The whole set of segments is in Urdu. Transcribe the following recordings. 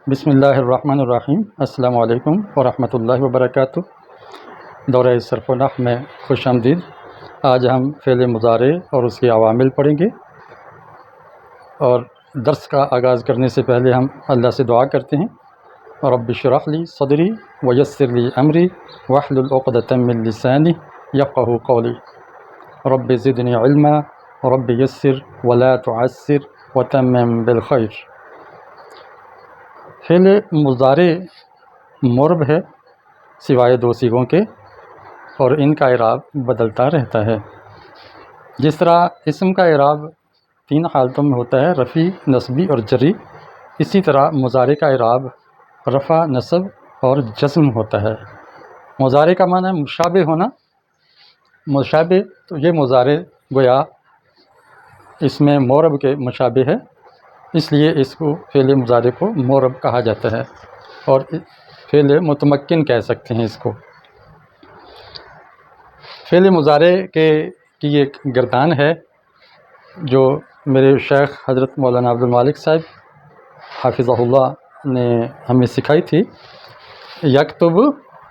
بسم اللہ الرحمن الرحیم۔ السلام علیکم ورحمۃ اللہ وبرکاتہ۔ دورہ صرف و نحو میں خوش آمدید۔ آج ہم فعل مضارع اور اس کے عوامل پڑھیں گے، اور درس کا آغاز کرنے سے پہلے ہم اللہ سے دعا کرتے ہیں، رب اشرح لی صدری ویسر لی امری واحلل عقدۃ من لسانی یفقہوا قولی، رب زدنی علما رب یسر ولا تعسر وتمم بالخیر۔ فعل مضارع مرب ہے سوائے دو صیغوں کے، اور ان کا اعراب بدلتا رہتا ہے۔ جس طرح اسم کا اعراب تین حالتوں میں ہوتا ہے، رفعی، نصبی اور جری، اسی طرح مضارع کا اعراب رفع، نصب اور جزم ہوتا ہے۔ مضارع کا معنی ہے مشابہ ہونا۔ مشابہ، تو یہ مضارع گویا اس میں مورب کے مشابہ ہے، اس لیے اس کو فعل مضارع کو مورب کہا جاتا ہے، اور فعل متمکن کہہ سکتے ہیں اس کو۔ فعل مضارع کی ایک گردان ہے جو میرے شیخ حضرت مولانا عبد المالک صاحب حافظہ اللہ نے ہمیں سکھائی تھی۔ یکتب،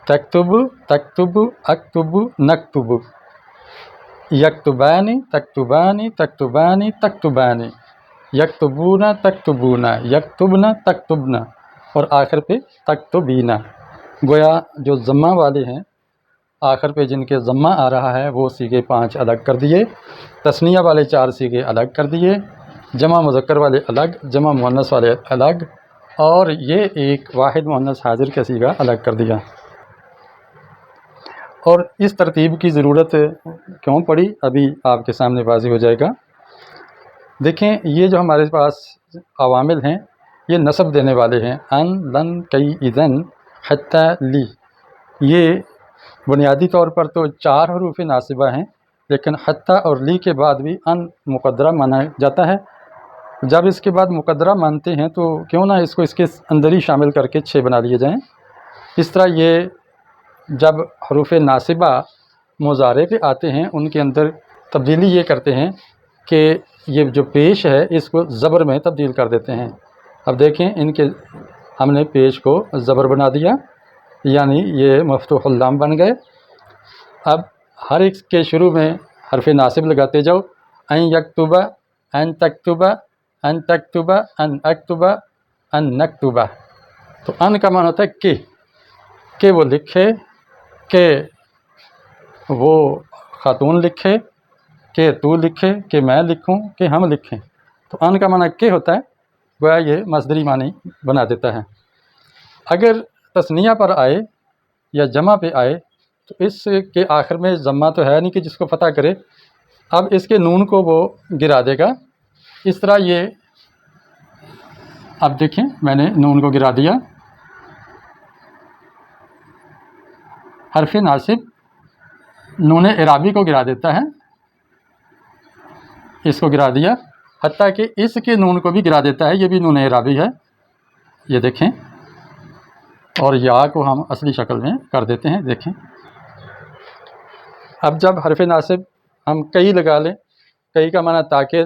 تکتب، تکتب، اکتب، نکتب، یکتبان، تکتبان، تکتبان، تکتبان، یکتبون، تکتبون، یکتبن، تکتبن، اور آخر پہ تکتبین۔ گویا جو ضمہ والے ہیں، آخر پہ جن کے ضمہ آ رہا ہے، وہ صیغے 5 الگ کر دیے، تثنیہ والے 4 صیغے الگ کر دیے، جمع مذکر والے الگ، جمع مؤنث والے الگ، اور یہ ایک واحد مؤنث حاضر کا صیغہ الگ کر دیا۔ اور اس ترتیب کی ضرورت کیوں پڑی، ابھی آپ کے سامنے واضح ہو جائے گا۔ دیکھیں، یہ جو ہمارے پاس عوامل ہیں، یہ نصب دینے والے ہیں، ان، لن، کئی، اذن، حتی، لی۔ یہ بنیادی طور پر تو 4 حروف ناصبہ ہیں، لیکن حتی اور لی کے بعد بھی ان مقدرہ مانا جاتا ہے۔ جب اس کے بعد مقدرہ مانتے ہیں تو کیوں نہ اس کو اس کے اندر ہی شامل کر کے 6 بنا لیے جائیں۔ اس طرح یہ جب حروف ناصبہ مضارع پہ آتے ہیں، ان کے اندر تبدیلی یہ کرتے ہیں کہ یہ جو پیش ہے اس کو زبر میں تبدیل کر دیتے ہیں۔ اب دیکھیں، ان کے ہم نے پیش کو زبر بنا دیا، یعنی یہ مفتوح اللام بن گئے۔ اب ہر ایک کے شروع میں حرف ناصب لگاتے جاؤ، ان یکتبہ، ان تکتبہ، ان تکتبہ، ان اکتبہ، ان نکتبہ۔ تو ان کا معنی ہوتا ہے کہ وہ لکھے، کہ وہ خاتون لکھے، کہ تو لکھے، کہ میں لکھوں، کہ ہم لکھیں۔ تو ان کا معنی کہ ہوتا ہے، گویا یہ مصدری معنی بنا دیتا ہے۔ اگر تثنیہ پر آئے یا جمع پہ آئے تو اس کے آخر میں ضمہ تو ہے نہیں کہ جس کو فتح کرے، اب اس کے نون کو وہ گرا دے گا۔ اس طرح یہ، اب دیکھیں میں نے نون کو گرا دیا، حرف ناصب نون اعرابی کو گرا دیتا ہے، اس کو گرا دیا، حتیٰ کہ اس کے نون کو بھی گرا دیتا ہے، یہ بھی نون اعرابی ہے، یہ دیکھیں، اور یا کو ہم اصلی شکل میں کر دیتے ہیں، دیکھیں۔ اب جب حرف ناصب ہم کئی لگا لیں، کئی کا معنی تاکہ،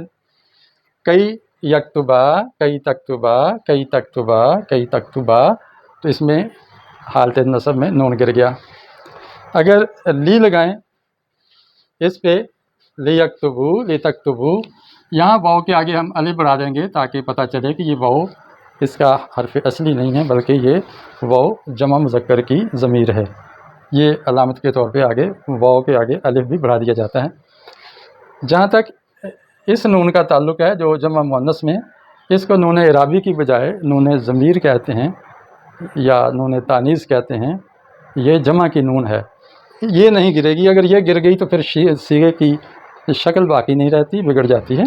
کئی یکتبہ، کئی تکتبہ، کئی تکتبہ، کئی تکتبہ، تو اس میں حالت نصب میں نون گر گیا۔ اگر لی لگائیں اس پہ، لی یکتبو، لی تکتبو، یہاں واؤ کے آگے ہم الف بڑھا دیں گے تاکہ پتہ چلے کہ یہ واؤ اس کا حرف اصلی نہیں ہے، بلکہ یہ واؤ جمع مذکر کی ضمیر ہے۔ یہ علامت کے طور پہ آگے واؤ کے آگے الف بھی بڑھا دیا جاتا ہے۔ جہاں تک اس نون کا تعلق ہے جو جمع مؤنث میں، اس کو نون اعرابی کی بجائے نون ضمیر کہتے ہیں یا نون تانیث کہتے ہیں۔ یہ جمع کی نون ہے، یہ نہیں گرے گی، اگر یہ گر گئی تو پھر صیغے کی شکل باقی نہیں رہتی، بگڑ جاتی ہے۔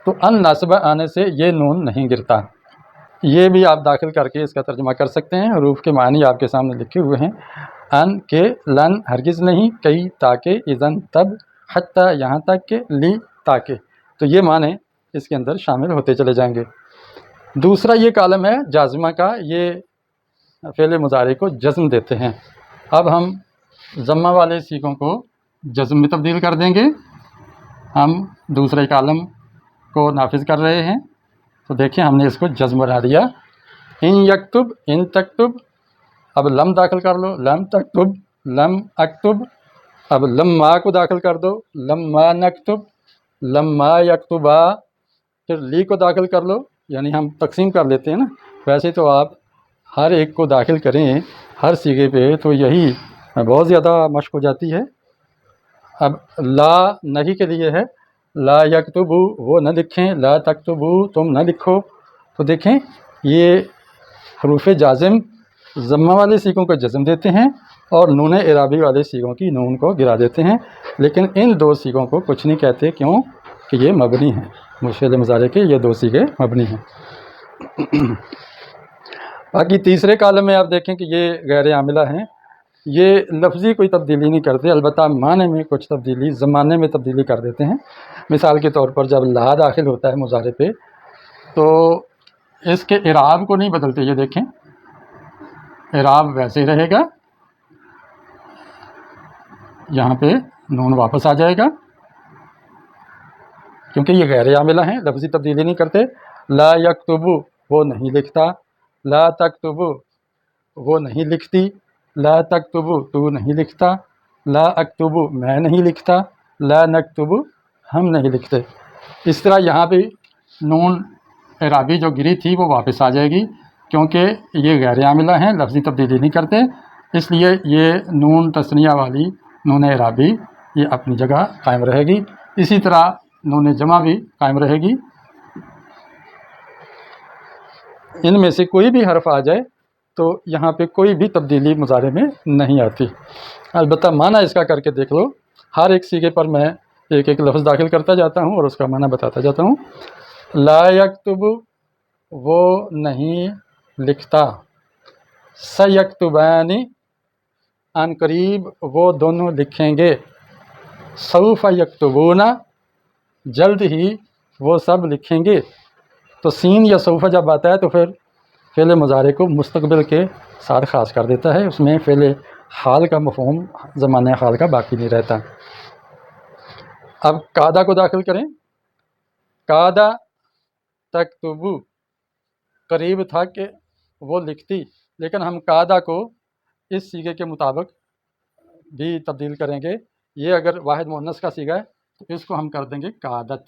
تو ان ناصبہ آنے سے یہ نون نہیں گرتا۔ یہ بھی آپ داخل کر کے اس کا ترجمہ کر سکتے ہیں، حروف کے معنی آپ کے سامنے لکھے ہوئے ہیں۔ ان، کہ، لن ہرگز نہیں، کئی تاکہ، اذن تب، حتی یہاں تک کہ، لی تاکہ، تو یہ معنی اس کے اندر شامل ہوتے چلے جائیں گے۔ دوسرا یہ کالم ہے جازمہ کا، یہ فعل مضارع کو جزم دیتے ہیں۔ اب ہم ضمہ والے صیغوں کو جزم میں تبدیل کر دیں گے۔ ہم دوسرے کالم کو نافذ کر رہے ہیں، تو دیکھیں ہم نے اس کو جزم بنا دیا، ان یکتب، ان تکتب، اب لم داخل کر لو، لم تکتب، لم اکتب، اب لما کو داخل کر دو، لما نکتب، لما یکتبا، پھر لی کو داخل کر لو، یعنی ہم تقسیم کر لیتے ہیں نا، ویسے تو آپ ہر ایک کو داخل کریں ہر صیغے پہ تو یہی بہت زیادہ مشق ہو جاتی ہے۔ اب لا نہیں کے لیے ہے، لا یکتبو وہ نہ لکھیں، لا تکتبو تم نہ لکھو، تو دیکھیں یہ حروف جازم ضمہ والے صیغوں کو جزم دیتے ہیں اور نون اعرابی والے صیغوں کی نون کو گرا دیتے ہیں، لیکن ان دو صیغوں کو کچھ نہیں کہتے، کیوں کہ یہ مبنی ہیں، فعل مضارع کے یہ دو صیغے مبنی ہیں۔ باقی تیسرے کالم میں آپ دیکھیں کہ یہ غیر عاملہ ہیں، یہ لفظی کوئی تبدیلی نہیں کرتے، البتہ معنی میں کچھ تبدیلی، زمانے میں تبدیلی کر دیتے ہیں۔ مثال کے طور پر جب لا داخل ہوتا ہے مضارع پہ تو اس کے اعراب کو نہیں بدلتے، یہ دیکھیں اعراب ویسے ہی رہے گا، یہاں پہ نون واپس آ جائے گا کیونکہ یہ غیر عاملہ ہیں، لفظی تبدیلی نہیں کرتے۔ لا یکتبو وہ نہیں لکھتا، لا تکتبو وہ نہیں لکھتی، لا تکتبو تو نہیں لکھتا، لا اکتبو میں نہیں لکھتا، لا نکتبو ہم نہیں لکھتے۔ اس طرح یہاں پہ نون اعرابی جو گری تھی وہ واپس آ جائے گی کیونکہ یہ غیر عاملہ ہیں، لفظی تبدیلی نہیں کرتے، اس لیے یہ نون تثنیہ والی نون اعرابی یہ اپنی جگہ قائم رہے گی۔ اسی طرح نون جمع بھی قائم رہے گی۔ ان میں سے کوئی بھی حرف آ جائے تو یہاں پہ کوئی بھی تبدیلی مضارع میں نہیں آتی، البتہ معنی اس کا کر کے دیکھ لو، ہر ایک صیغے پر میں ایک ایک لفظ داخل کرتا جاتا ہوں اور اس کا معنی بتاتا جاتا ہوں۔ لا یکتب وہ نہیں لکھتا، سیکتبان ان قریب وہ دونوں لکھیں گے، سوف یکتبون جلد ہی وہ سب لکھیں گے۔ تو سین یا سوف جب آتا ہے تو پھر فعل مضارع کو مستقبل کے ساتھ خاص کر دیتا ہے، اس میں فعل حال کا مفہوم زمانہ حال کا باقی نہیں رہتا۔ اب قادہ کو داخل کریں، قادہ تکتبو قریب تھا کہ وہ لکھتی، لیکن ہم قادہ کو اس صیغے کے مطابق بھی تبدیل کریں گے، یہ اگر واحد مؤنث کا صیغہ ہے تو اس کو ہم کر دیں گے قادت،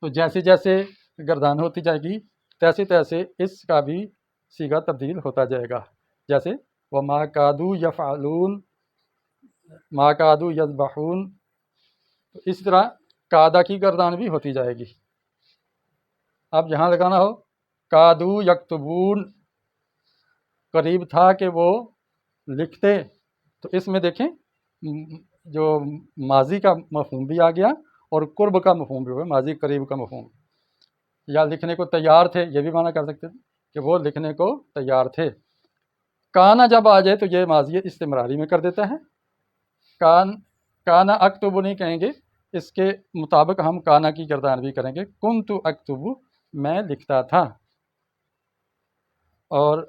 تو جیسے جیسے گردان ہوتی جائے گی تیسے تیسے اس کا بھی صیغہ تبدیل ہوتا جائے گا، جیسے وما کادو یفعلون، ما کادو یذبحون، اس طرح قادہ کی گردان بھی ہوتی جائے گی۔ اب یہاں لگانا ہو کادو یکتبون قریب تھا کہ وہ لکھتے، تو اس میں دیکھیں جو ماضی کا مفہوم بھی آ گیا اور قرب کا مفہوم بھی ہوا، ماضی قریب کا مفہوم، یا لکھنے کو تیار تھے یہ بھی معنی کر سکتے تھے کہ وہ لکھنے کو تیار تھے۔ کانا جب آ جائے تو یہ ماضی استمراری میں کر دیتا ہے، کانا اکتب نہیں کہیں گے، اس کے مطابق ہم کانا کی گردان بھی کریں گے، کنت اکتب میں لکھتا تھا، اور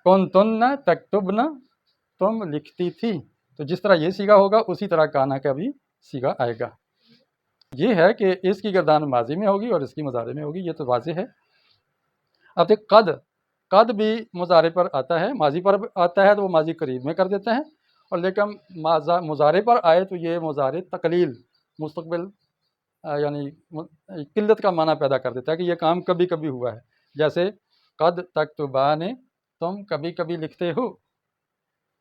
کنتن تکتبن تم لکھتی تھی، تو جس طرح یہ صیغہ ہوگا اسی طرح کانا کا بھی صیغہ آئے گا۔ یہ ہے کہ اس کی گردان ماضی میں ہوگی اور اس کی مضارع میں ہوگی، یہ تو واضح ہے۔ اب دیکھ قد بھی مضارع پر آتا ہے، ماضی پر آتا ہے تو وہ ماضی قریب میں کر دیتا ہے، اور لیکن مضارع پر آئے تو یہ مضارع تقلیل، مستقبل یعنی قلت کا معنی پیدا کر دیتا ہے کہ یہ کام کبھی کبھی ہوا ہے، جیسے قد تکتبان تم کبھی کبھی لکھتے ہو،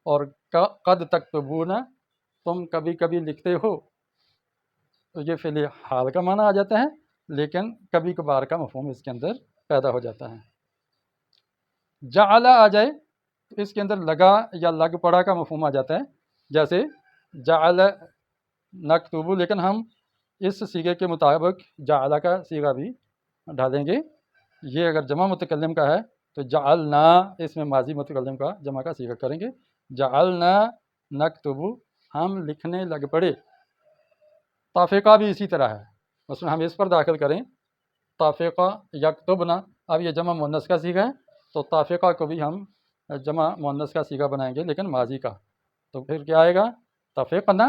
اور قد تکتبون تم کبھی کبھی لکھتے ہو، تو یہ فعل حال کا معنی آ جاتا ہے، لیکن کبھی کبھار کا مفہوم اس کے اندر پیدا ہو جاتا ہے۔ جعل آ جائے تو اس کے اندر لگا یا لگ پڑا کا مفہوم آ جاتا ہے، جیسے جعل نکتب، لیکن ہم اس صیغے کے مطابق جعل کا صیغہ بھی ڈالیں گے، یہ اگر جمع متکلم کا ہے تو جعلنا اس میں ماضی متکلم کا جمع کا صیغہ کریں گے، جعلنا نکتب ہم لکھنے لگ پڑے۔ طافقہ بھی اسی طرح ہے، مثلا ہم اس پر داخل کریں طافقہ یکتبنا، اب یہ جمع مؤنث کا صیغہ ہے تو طافقہ کو بھی ہم جمع مؤنث کا صیغہ بنائیں گے لیکن ماضی کا، تو پھر کیا آئے گا طافقنا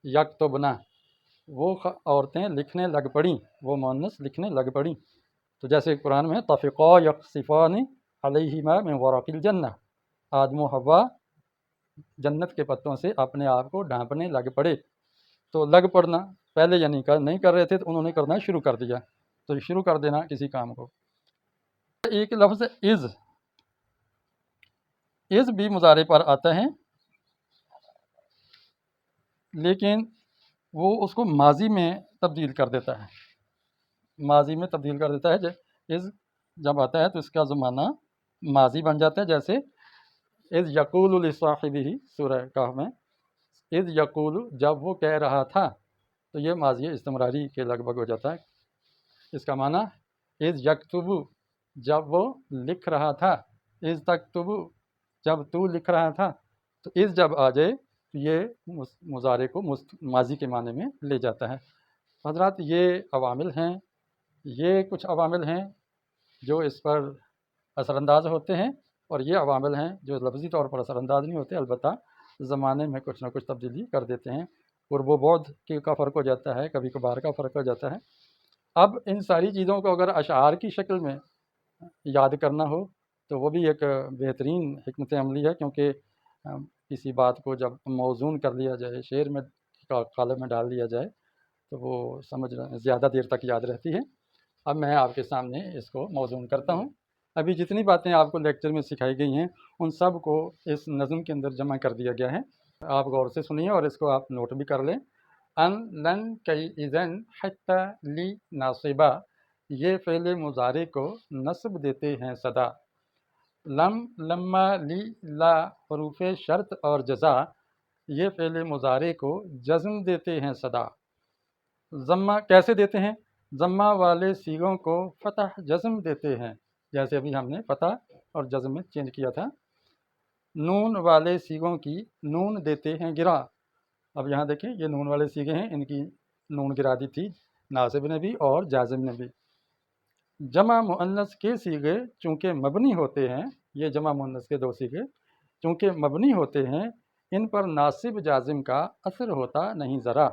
یکتبنا، وہ عورتیں لکھنے لگ پڑیں، وہ مؤنث لکھنے لگ پڑیں۔ تو جیسے قرآن میں طفقا یخصفان علیہما من ورق الجنہ، آدم و حوا جنت کے پتوں سے اپنے آپ کو ڈھانپنے لگ پڑے۔ تو لگ پڑنا پہلے یعنی نہیں کر رہے تھے، تو انہوں نے کرنا شروع کر دیا، تو شروع کر دینا کسی کام کو۔ ایک لفظ از بھی مضارع پر آتا ہے، لیکن وہ اس کو ماضی میں تبدیل کر دیتا ہے، ماضی میں تبدیل کر دیتا ہے۔ از جب آتا ہے تو اس کا زمانہ ماضی بن جاتا ہے، جیسے اذ یقول لصاحبہ سورہ کہف میں، اذ یقول جب وہ کہہ رہا تھا، تو یہ ماضی استمراری کے لگ بھگ ہو جاتا ہے۔ اس کا معنی اذ یکتب جب وہ لکھ رہا تھا، اذ تکتب جب تو لکھ رہا تھا، تو اذ جب آ جائے تو یہ مضارع کو ماضی کے معنی میں لے جاتا ہے۔ حضرات یہ عوامل ہیں، یہ کچھ عوامل ہیں جو اس پر اثر انداز ہوتے ہیں، اور یہ عوامل ہیں جو لفظی طور پر اثر انداز نہیں ہوتے، البتہ زمانے میں کچھ نہ کچھ تبدیلی کر دیتے ہیں۔ قرب و بعد کا فرق ہو جاتا ہے، کبھی کبھار کا فرق ہو جاتا ہے۔ اب ان ساری چیزوں کو اگر اشعار کی شکل میں یاد کرنا ہو تو وہ بھی ایک بہترین حکمت عملی ہے، کیونکہ کسی بات کو جب موزون کر لیا جائے، شعر میں قالب میں ڈال دیا جائے، تو وہ سمجھنا زیادہ دیر تک یاد رہتی ہے۔ اب میں آپ کے سامنے اس کو موزون کرتا ہوں۔ ابھی جتنی باتیں آپ کو لیکچر میں سکھائی گئی ہیں، ان سب کو اس نظم کے اندر جمع کر دیا گیا ہے۔ آپ غور سے سنیے اور اس کو آپ نوٹ بھی کر لیں۔ ان لن کئی اذن حتی لی ناصبہ، یہ فعل مضارع کو نصب دیتے ہیں صدا۔ لم، لما، لی، لا حروف شرط اور جزا، یہ فعل مضارع کو جزم دیتے ہیں صدا۔ ضمہ کیسے دیتے ہیں؟ ضمہ والے صیغوں کو فتح جزم دیتے ہیں، جیسے ابھی ہم نے فتح اور جزم میں چینج کیا تھا۔ نون والے صیغوں کی نون دیتے ہیں گرا۔ اب یہاں دیکھیں، یہ نون والے صیغے ہیں، ان کی نون گرا دی تھی ناصب نے بھی اور جازم نے بھی۔ جمع مؤنث کے صیغے چونکہ مبنی ہوتے ہیں، یہ جمع مؤنث کے دو صیغے چونکہ مبنی ہوتے ہیں، ان پر ناصب جازم کا اثر ہوتا نہیں ذرا۔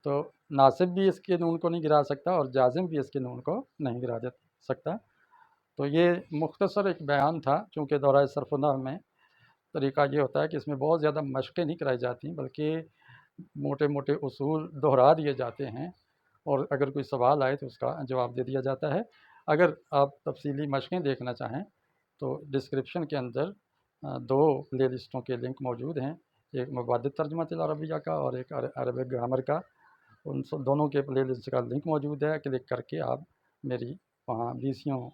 تو ناصب بھی اس کے نون کو نہیں گرا سکتا اور جازم بھی اس کے نون کو نہیں گرا سکتا۔ تو یہ مختصر ایک بیان تھا، چونکہ دورہ صرف و نحو میں طریقہ یہ ہوتا ہے کہ اس میں بہت زیادہ مشقیں نہیں کرائی جاتی، بلکہ موٹے موٹے اصول دہرا دیے جاتے ہیں، اور اگر کوئی سوال آئے تو اس کا جواب دے دیا جاتا ہے۔ اگر آپ تفصیلی مشقیں دیکھنا چاہیں تو ڈسکرپشن کے اندر دو پلے لسٹوں کے لنک موجود ہیں، ایک مبادئ ترجمہ العربیہ کا اور ایک عربک گرامر کا۔ ان دونوں کے پلے لسٹ کا لنک موجود ہے، کلک کر کے آپ میری وہاں VCوں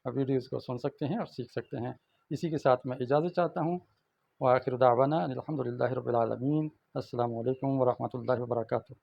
ویڈیوز کو سن سکتے ہیں اور سیکھ سکتے ہیں۔ اسی کے ساتھ میں اجازت چاہتا ہوں۔ وآخر دعوانا الحمد للہ رب العالمین۔ السلام علیکم ورحمۃ اللہ وبرکاتہ۔